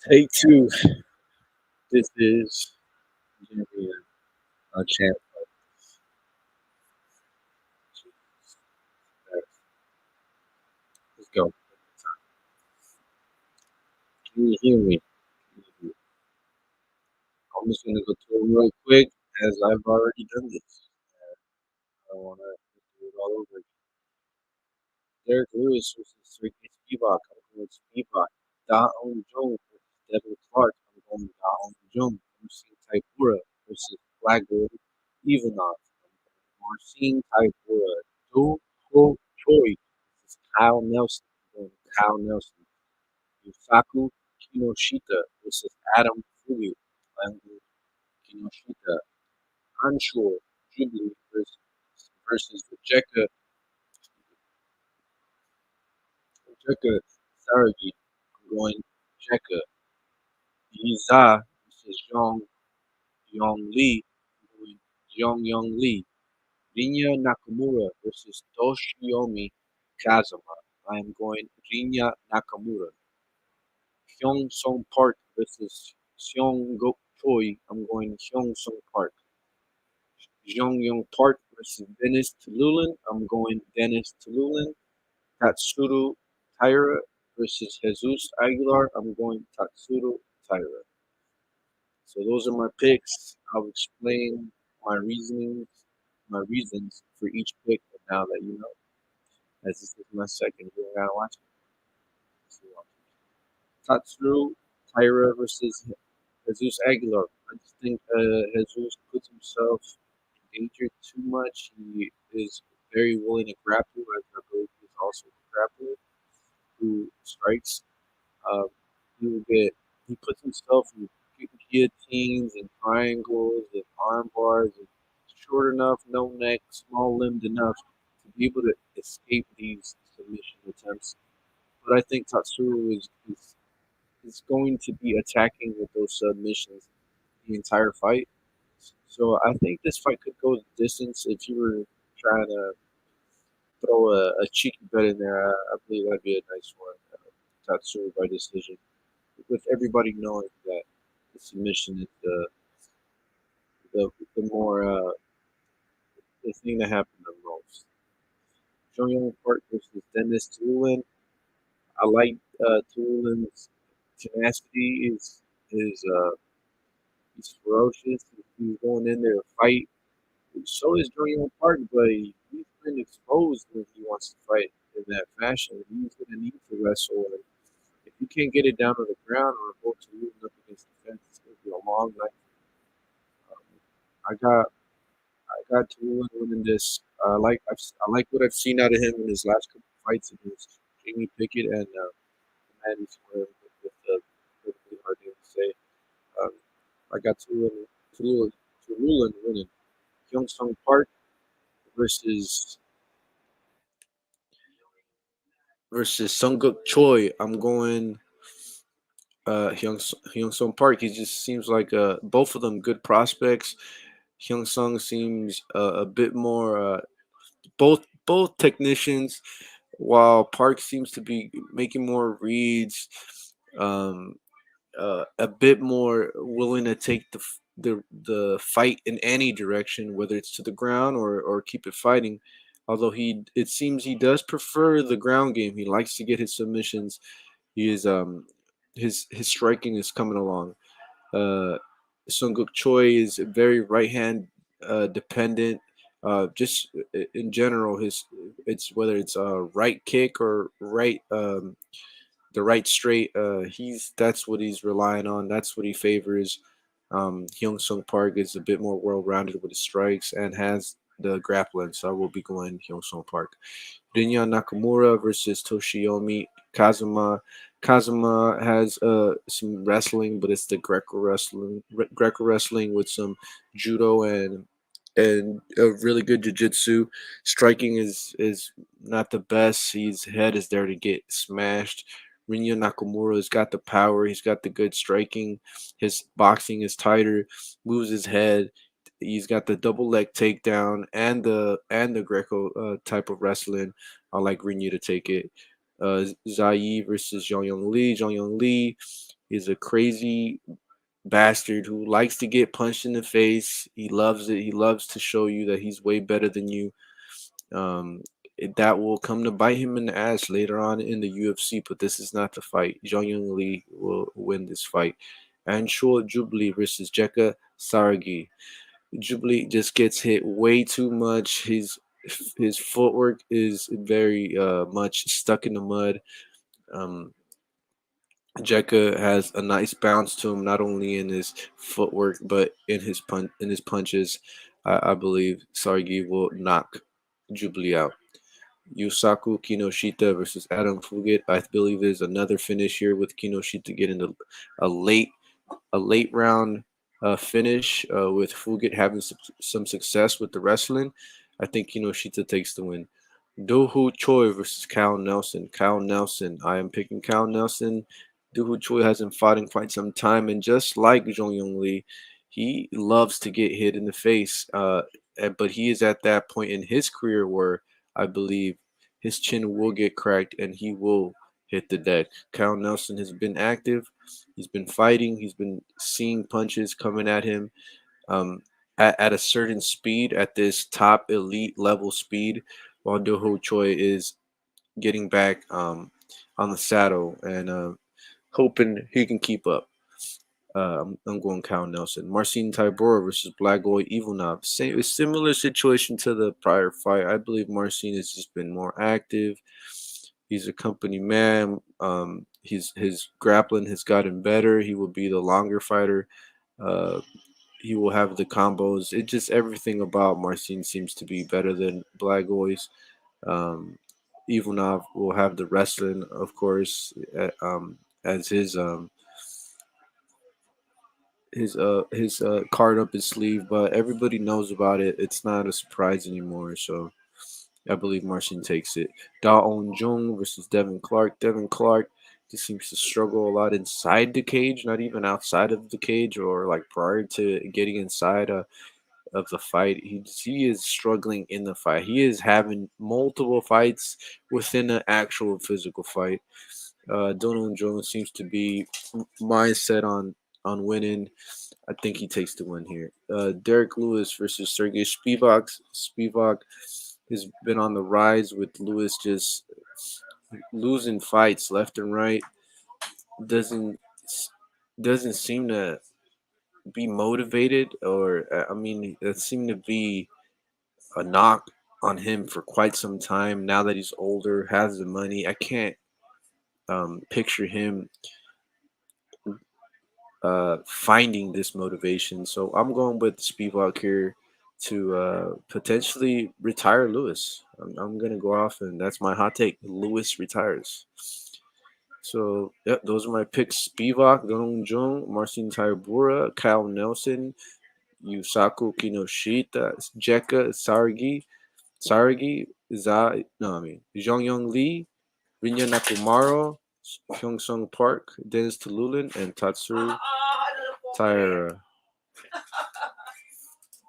Take two. This is gonna be a champ. Let's go. Can you hear me? I'm just gonna go through it real quick, as I've already done this. I don't wanna do it all over again. Derek Lewis versus Ricky Spivac. I'm going Spivac. Da On Jones versus Devin Clark. I'm going Da On Jones. Marcin Tybura versus Blackwood Ivanov. Marcin Tybura. Do Ho Choi versus Kyle Nelson. I'm going Kyle Nelson. Yusaku Kinoshita versus Adam Fury. I'm going Kinoshita. Anshul Jubilee versus Jeka Saragi. I'm going Jeka. Yiza versus Yong Lee. I'm going Yong Lee. Rinya Nakamura versus Toshiomi Kazama. I am going Rinya Nakamura. Hyung Song Park versus Seong Gok Choi. I'm going Hyung Song Park. Jong Young Park versus Dennis Tululin. I'm going Dennis Tululin. Tatsuro Taira versus Jesus Aguilar. I'm going Tatsuro Taira. So those are my picks. I'll explain my reasonings, my reasons for each pick, and now that you know, as this is my second, you gotta watch it. So, Tatsuro Taira versus Jesus Aguilar. I just think Jesus puts himself in danger too much. He is very willing to grapple, as I believe he's also a grappler who strikes. Um, he will get he puts himself in guillotines and triangles and arm bars and short enough, no neck, small limbed enough to be able to escape these submission attempts. But I think Tatsuro is going to be attacking with those submissions the entire fight. So I think this fight could go the distance. If you were trying to throw a cheeky bet in there, I believe that'd be a nice one. Tatsuro by decision, with everybody knowing that the submission is the more the thing that happened the most. Jong Young Park versus Dennis Tulin. I like Tulin's tenacity. He's ferocious. He's going in there to fight. So is Jong Park, but he's been exposed when he wants to fight in that fashion. He's going to need to wrestle. And if you can't get it down on the ground or go to moving up against the fence, it's going to be a long night. I got I got Tulin winning this. I like what I've seen out of him in his last couple of fights against Jamie Pickett and Maddie Square with the really hard name to say. Um, I got Tulin winning. Youngstown Park versus Sunguk Choi. I'm going Hyung Sung Park. He just seems like both of them good prospects. Hyung Sung seems a bit more both technicians, while Park seems to be making more reads, um, a bit more willing to take the fight in any direction, whether it's to the ground or keep it fighting. Although it seems he does prefer the ground game. He likes to get his submissions. He is his striking is coming along. Uh, Sunguk Choi is very right hand dependent. Just in general, his it's whether it's a right kick or the right straight. That's what he's relying on. That's what he favors. Hyung Sung Park is a bit more well rounded with his strikes and has the grappling, so I will be going Hyung Sung Park. Rinya Nakamura versus Toshiomi Kazuma. Kazuma has some wrestling, but it's the Greco wrestling with some judo and a really good jiu-jitsu. Striking is not the best. His head is there to get smashed. Rinya Nakamura's got the power. He's got the good striking. His boxing is tighter. Moves his head. He's got the double leg takedown and the Greco type of wrestling. I like Rinya to take it. Zai versus Zhang Yong Lee. Zhang Yong Lee is a crazy bastard who likes to get punched in the face. He loves it. He loves to show you that he's way better than you. Um, that will come to bite him in the ass later on in the UFC, but this is not the fight. Zhang Yong Lee will win this fight. And Short Jubilee versus Jekka Saragi. Jubilee just gets hit way too much. His footwork is very much stuck in the mud. Um, Jekka has a nice bounce to him, not only in his footwork but in his punches. I believe Sargi will knock Jubilee out. Yusaku Kinoshita versus Adam Fugit. I believe there's another finish here with Kinoshita getting a late a late round finish with Fugit having some success with the wrestling. I think Kinoshita takes the win. Dohu Choi versus Cal Nelson. Cal Nelson. I am picking Cal Nelson. Dohu Choi hasn't fought in quite some time, and just like Zhong Yong Lee, he loves to get hit in the face. But he is at that point in his career where I believe his chin will get cracked and he will hit the deck. Cal Nelson has been active. He's been fighting. He's been seeing punches coming at him um, at a certain speed, at this top elite level speed, while Doho Choi is getting back on the saddle and hoping he can keep up. I'm going Kyle Nelson. Marcin Tybura versus Black Boy Ivanov. Same, similar situation to the prior fight. I believe Marcin has just been more active. He's a company man. His grappling has gotten better. He will be the longer fighter. Uh, he will have the combos. It just everything about Marcin seems to be better than Blagoy's. Um, Ivanov will have the wrestling, of course, as his card up his sleeve, but everybody knows about it. It's not a surprise anymore. So I believe Marcin takes it. Da On Jung versus Devin Clark. Devin Clark just seems to struggle a lot inside the cage, not even outside of the cage or like prior to getting inside of the fight. He is struggling in the fight. He is having multiple fights within an actual physical fight. Donald Jones seems to be mindset on winning. I think he takes the win here. Derek Lewis versus Sergey Spivak. Spivak has been on the rise with Lewis just losing fights left and right. Doesn't doesn't seem to be motivated, or I mean, it seemed to be a knock on him for quite some time. Now that he's older, has the money, I can't picture him finding this motivation. So I'm going with Spivak here to potentially retire Lewis. I'm gonna go off, and that's my hot take. Lewis retires. So yep, those are my picks: Spivak, Dong Jung, Marcin Tybura, Kyle Nelson, Yusaku Kinoshita, Jekka Sargi, no, I mean Zhang Yong Lee, Rinya Nakamaro, Hyung Sung Park, Dennis Tululin, and Tatsuru Taira.